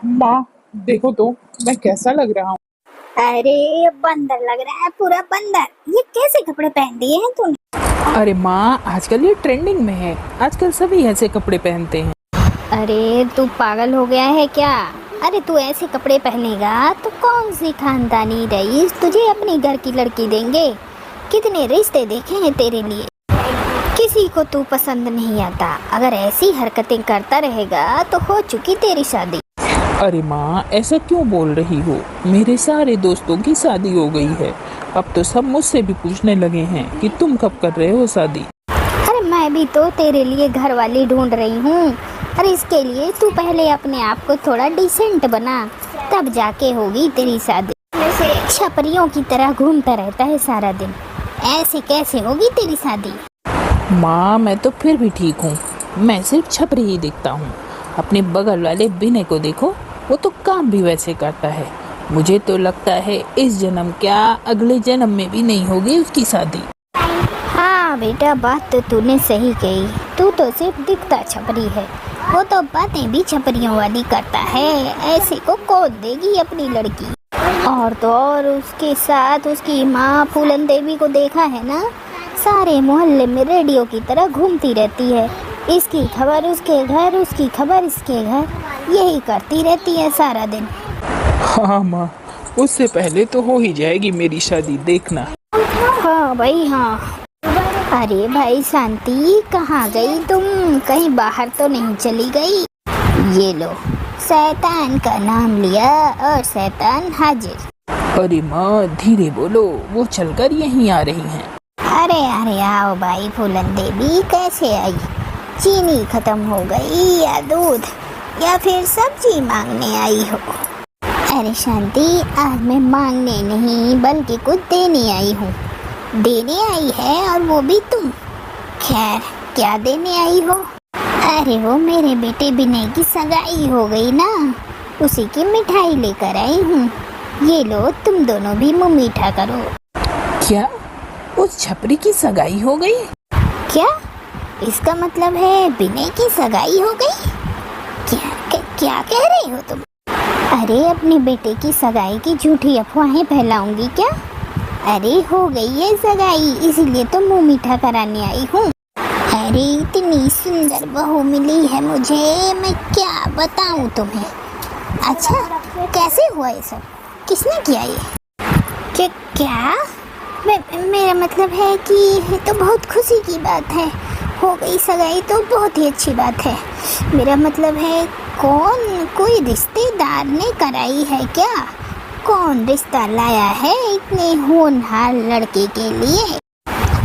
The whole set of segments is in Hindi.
माँ, देखो तो मैं कैसा लग रहा हूँ। अरे बंदर लग रहा है, पूरा बंदर। ये कैसे कपड़े पहन दिए हैं तूने? अरे माँ, आजकल ये ट्रेंडिंग में है। आजकल सभी ऐसे कपड़े पहनते हैं। अरे तू पागल हो गया है क्या? अरे तू ऐसे कपड़े पहनेगा तो कौन सी खानदानी रईस तुझे अपने घर की लड़की देंगे? कितने रिश्ते देखे हैं तेरे लिए, किसी को तू पसंद नहीं आता। अगर ऐसी हरकतें करता रहेगा तो हो चुकी तेरी शादी। अरे माँ, ऐसा क्यों बोल रही हो? मेरे सारे दोस्तों की शादी हो गई है। अब तो सब मुझसे भी पूछने लगे हैं कि तुम कब कर रहे हो शादी। अरे मैं भी तो तेरे लिए घर वाली ढूंढ रही हूँ। अरे इसके लिए तू पहले अपने आप को थोड़ा डिसेंट बना, तब जाके होगी तेरी शादी। छपरियों की तरह घूमता रहता है सारा दिन, ऐसे कैसे होगी तेरी शादी? माँ, मैं तो फिर भी ठीक हूँ। मैं सिर्फ छपरी ही दिखता हूँ। अपने बगल वाले विनय को देखो, वो तो काम भी वैसे करता है। मुझे तो लगता है इस जन्म क्या अगले जन्म में भी नहीं होगी उसकी शादी। हाँ बेटा, बात तो तूने सही कही। तू तो सिर्फ दिखता छपरी है, वो तो बातें भी छपरियों वाली करता है। ऐसे को कौन देगी अपनी लड़की? और तो और उसके साथ उसकी माँ फूलन देवी को देखा है ना, सारे मोहल्ले में रेडियो की तरह घूमती रहती है। इसकी खबर उसके घर, उसकी खबर इसके घर, यही करती रहती है सारा दिन। हाँ माँ, उससे पहले तो हो ही जाएगी मेरी शादी, देखना। हाँ भाई हाँ। अरे भाई शांति, कहाँ गई तुम? कहीं बाहर तो नहीं चली गई? ये लो, शैतान का नाम लिया और शैतान हाजिर। अरे माँ, धीरे बोलो, वो चलकर यहीं आ रही हैं। अरे आओ भाई फूलन देवी, कैसे आई? चीनी खत्म हो गई या दूध, या फिर सब्जी मांगने आई हो? अरे शांति, आज मैं मांगने नहीं बल्कि कुछ देने आई हूँ। देने आई है और वो भी तुम। खैर, क्या देने आई हो? अरे वो मेरे बेटे विनय की सगाई हो गई ना, उसी की मिठाई लेकर आई हूँ। ये लो, तुम दोनों भी मुँह मीठा करो। क्या उस छपरी की सगाई हो गई? क्या इसका मतलब है विनय की सगाई हो गई? क्या कह रही हो तुम? अरे अपने बेटे की सगाई की झूठी अफवाहें फैलाऊंगी क्या? अरे हो गई है सगाई, इसीलिए तो मुंह मीठा कराने आई हूँ। अरे इतनी सुंदर बहू मिली है मुझे, मैं क्या बताऊँ तुम्हें। अच्छा, कैसे हुआ ये सब? किसने किया ये? क्या? मेरा मतलब है कि ये तो बहुत खुशी की बात है। हो गई सगाई तो बहुत ही अच्छी बात है। मेरा मतलब है, कौन, कोई रिश्तेदार ने कराई है क्या? कौन रिश्ता लाया है इतने होनहार लड़के के लिए?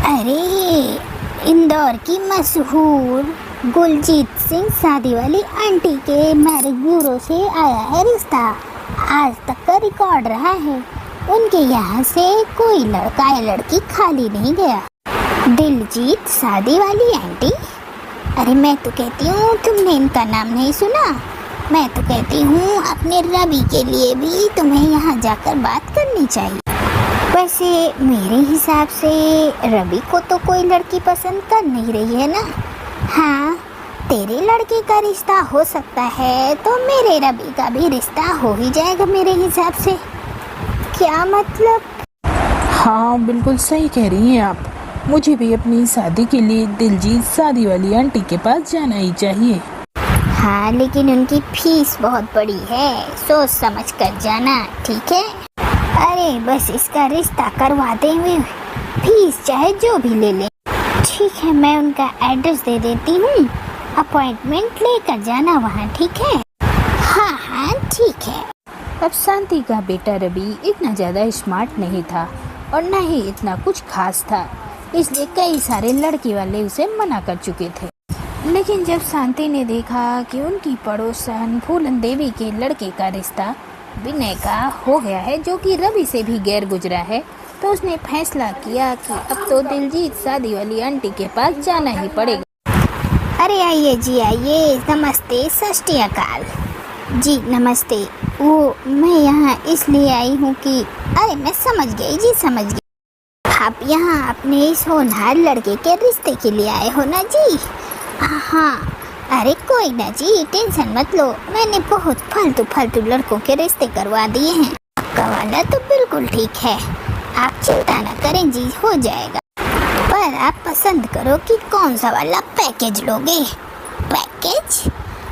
अरे इंदौर की मशहूर गुलजीत सिंह शादी वाली आंटी के मैरिज ब्यूरो से आया है रिश्ता। आज तक का रिकॉर्ड रहा है, उनके यहाँ से कोई लड़का या लड़की खाली नहीं गया। दिलजीत शादी वाली आंटी? अरे मैं तो कहती हूँ तुमने इनका नाम नहीं सुना। मैं तो कहती हूँ अपने रवि के लिए भी तुम्हें यहाँ जाकर बात करनी चाहिए। वैसे मेरे हिसाब से रवि को तो कोई लड़की पसंद कर नहीं रही है ना? हाँ, तेरे लड़के का रिश्ता हो सकता है तो मेरे रवि का भी रिश्ता हो ही जाएगा मेरे हिसाब से। क्या मतलब? हाँ, बिल्कुल सही कह रही हैं आप। मुझे भी अपनी शादी के लिए दिलजीत शादी वाली आंटी के पास जाना ही चाहिए। हाँ, लेकिन उनकी फीस बहुत बड़ी है, सोच समझ कर जाना, ठीक है? अरे बस इसका रिश्ता करवा देंगे, फीस चाहे जो भी ले ले। ठीक है, मैं उनका एड्रेस दे देती हूँ, अपॉइंटमेंट लेकर जाना वहाँ, ठीक है? हाँ ठीक है। अब शांति का बेटा रवि इतना ज़्यादा स्मार्ट नहीं था और न ही इतना कुछ खास था, इसलिए कई सारे लड़की वाले उसे मना कर चुके थे। लेकिन जब शांति ने देखा कि उनकी पड़ोसन फूलन देवी के लड़के का रिश्ता विनय का हो गया है, जो कि रवि से भी गैर गुजरा है, तो उसने फैसला किया कि अब तो दिलजीत शादी वाली आंटी के पास जाना ही पड़ेगा। अरे आइए जी, आइए, नमस्ते, सत श्री अकाल जी। नमस्ते। वो मैं यहाँ इसलिए आई हूँ कि, अरे मैं समझ गई जी, समझ गई। आप यहाँ अपने इस होनहार लड़के के रिश्ते के लिए आए हो ना जी? हाँ, अरे कोई ना जी, टेंशन मत लो। मैंने बहुत फालतू फालतू लड़कों के रिश्ते करवा दिए हैं। आपका वाला तो बिल्कुल ठीक है, आप चिंता ना करें जी, हो जाएगा। पर आप पसंद करो कि कौन सा वाला पैकेज लोगे। पैकेज?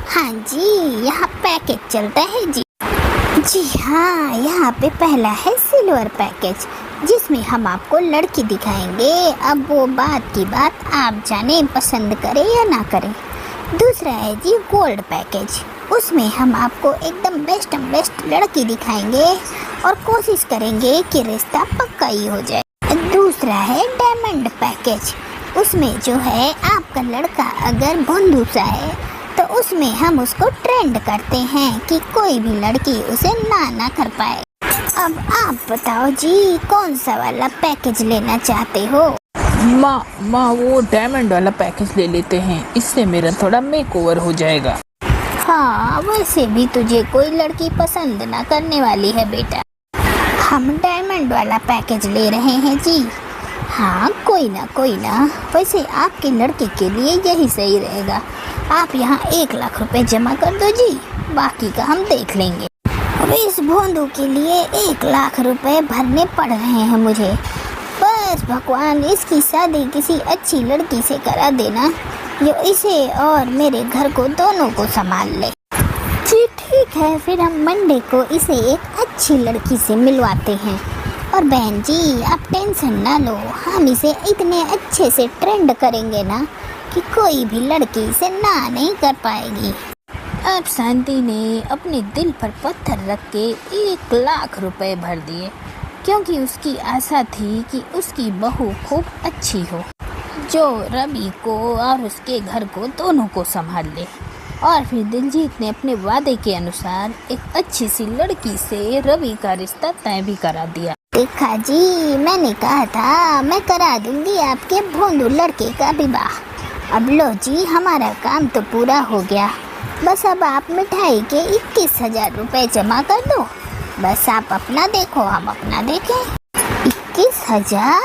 हाँ जी, यहाँ पैकेज चलता है जी। जी हाँ, यहाँ पे पहला है सिल्वर पैकेज, जिसमें हम आपको लड़की दिखाएंगे। अब वो बात की बात, आप जाने पसंद करें या ना करें। दूसरा है जी गोल्ड पैकेज, उसमें हम आपको एकदम बेस्ट लड़की दिखाएंगे और कोशिश करेंगे कि रिश्ता पक्का ही हो जाए। दूसरा है डायमंड पैकेज, उसमें जो है आपका लड़का अगर भोंदूसा है तो उसमें हम उसको ट्रेंड करते हैं कि कोई भी लड़की उसे ना कर पाए। अब आप बताओ जी, कौन सा वाला पैकेज लेना चाहते हो? माँ वो डायमंड वाला पैकेज ले लेते हैं, इससे मेरा थोड़ा मेकओवर हो जाएगा। हाँ, वैसे भी तुझे कोई लड़की पसंद ना करने वाली है बेटा। हम डायमंड वाला पैकेज ले रहे हैं जी। हाँ कोई ना, वैसे आपके लड़के के लिए यही सही रहेगा। आप यहाँ 1 लाख रुपए जमा कर दो जी, बाकी का हम देख लेंगे। अब इस भोंदू के लिए 1 लाख रुपए भरने पड़ रहे हैं मुझे। बस भगवान इसकी शादी किसी अच्छी लड़की से करा देना, जो इसे और मेरे घर को दोनों को संभाल ले। जी ठीक है, फिर हम मंडे को इसे एक अच्छी लड़की से मिलवाते हैं। और बहन जी आप टेंशन ना लो, हम इसे इतने अच्छे से ट्रेंड करेंगे ना कि कोई भी लड़की इसे ना नहीं कर पाएगी। अब शांति ने अपने दिल पर पत्थर रख के 1 लाख रुपए भर दिए, क्योंकि उसकी आशा थी कि उसकी बहू खूब अच्छी हो, जो रवि को और उसके घर को दोनों को संभाल ले। और फिर दिलजीत ने अपने वादे के अनुसार एक अच्छी सी लड़की से रवि का रिश्ता तय भी करा दिया। देखा जी, मैंने कहा था मैं करा दूंगी आपके भोंदू लड़के का विवाह। अब लो जी, हमारा काम तो पूरा हो गया। बस अब आप मिठाई के 21,000 रुपए जमा कर दो। बस आप अपना देखो, हम अपना देखें। 21,000?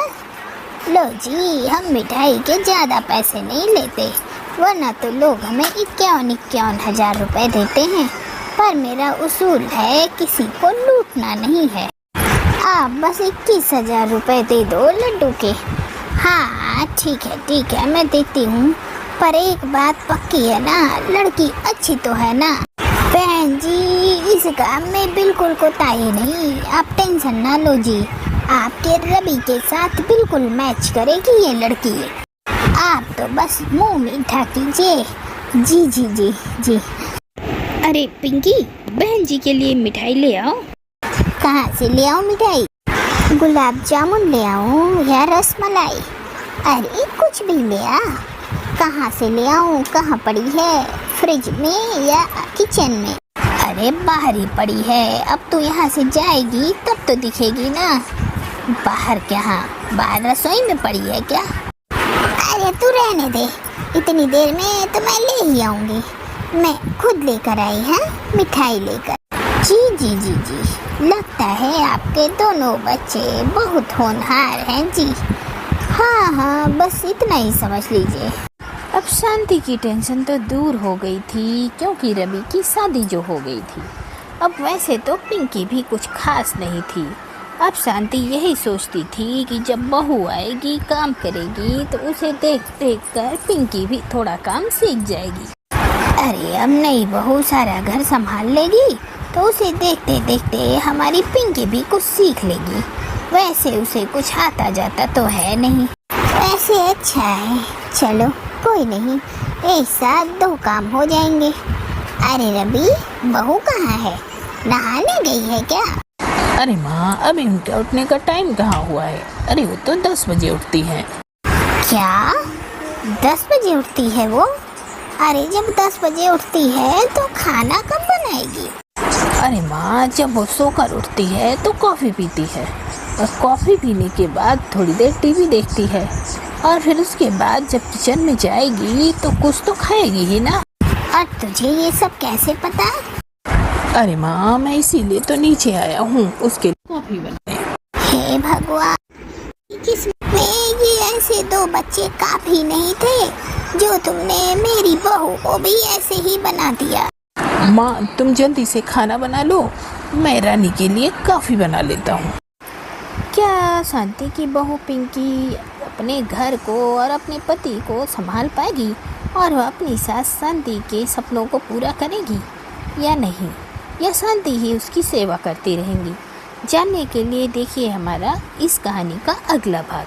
लो जी, हम मिठाई के ज़्यादा पैसे नहीं लेते, वरना तो लोग हमें 51 हजार रुपए देते हैं। पर मेरा उसूल है किसी को लूटना नहीं है। आप बस 21,000 रुपए दे दो लड्डू के। हाँ ठीक है, मैं देती हूँ, पर एक बात पक्की है ना, लड़की अच्छी तो है ना? बहन जी इस काम में बिल्कुल कोताही नहीं, आप टेंशन ना लो जी। आपके रवि के साथ बिल्कुल मैच करेगी ये लड़की। आप तो बस मुंह मीठा कीजिए। जी। अरे पिंकी, बहन जी के लिए मिठाई ले आओ। कहाँ से ले आऊँ मिठाई? गुलाब जामुन ले आऊँ या रसमलाई? अरे कुछ भी ले आ। कहाँ से ले आऊँ? कहाँ पड़ी है, फ्रिज में या किचन में? अरे बाहर ही पड़ी है। अब तू यहाँ से जाएगी तब तो दिखेगी ना। बाहर क्या? बाहर रसोई में पड़ी है क्या? अरे तू रहने दे, इतनी देर में तो मैं ले ही आऊँगी। मैं खुद लेकर आई है मिठाई लेकर। जी, लगता है आपके दोनों बच्चे बहुत होनहार हैं जी। हाँ, बस इतना ही समझ लीजिए। अब शांति की टेंशन तो दूर हो गई थी, क्योंकि रवि की शादी जो हो गई थी। अब वैसे तो पिंकी भी कुछ खास नहीं थी। अब शांति यही सोचती थी कि जब बहू आएगी, काम करेगी, तो उसे देख कर पिंकी भी थोड़ा काम सीख जाएगी। अरे अब नई बहू सारा घर संभाल लेगी तो उसे देखते देखते हमारी पिंकी भी कुछ सीख लेगी। वैसे उसे कुछ आता जाता तो है नहीं। ऐसे अच्छा है, चलो कोई नहीं, एक साथ 2 काम हो जाएंगे। अरे रवि, बहू कहाँ है? नहाने गई है क्या? अरे माँ, अभी उनके उठने का टाइम कहाँ हुआ है? अरे वो तो 10 बजे उठती है। क्या 10 बजे उठती है वो? अरे जब 10 बजे उठती है तो खाना कब बनाएगी? अरे माँ, जब वो सोकर उठती है तो कॉफ़ी पीती है, और कॉफ़ी पीने के बाद थोड़ी देर टीवी देखती है, और फिर उसके बाद जब किचन में जाएगी तो कुछ तो खाएगी ही ना। और तुझे ये सब कैसे पता? अरे माँ, मैं इसीलिए तो नीचे आया हूँ उसके लिए कॉफ़ी बनाने। हे भगवान, किस्मत में ये ऐसे दो बच्चे काफी नहीं थे जो तुमने मेरी बहू को भी ऐसे ही बना दिया। माँ, तुम जल्दी से खाना बना लो, मैं रानी के लिए कॉफी बना लेता हूँ। क्या शांति की बहू पिंकी अपने घर को और अपने पति को संभाल पाएगी और वह अपनी सास शांति के सपनों को पूरा करेगी या नहीं, या शांति ही उसकी सेवा करती रहेंगी? जानने के लिए देखिए हमारा इस कहानी का अगला भाग।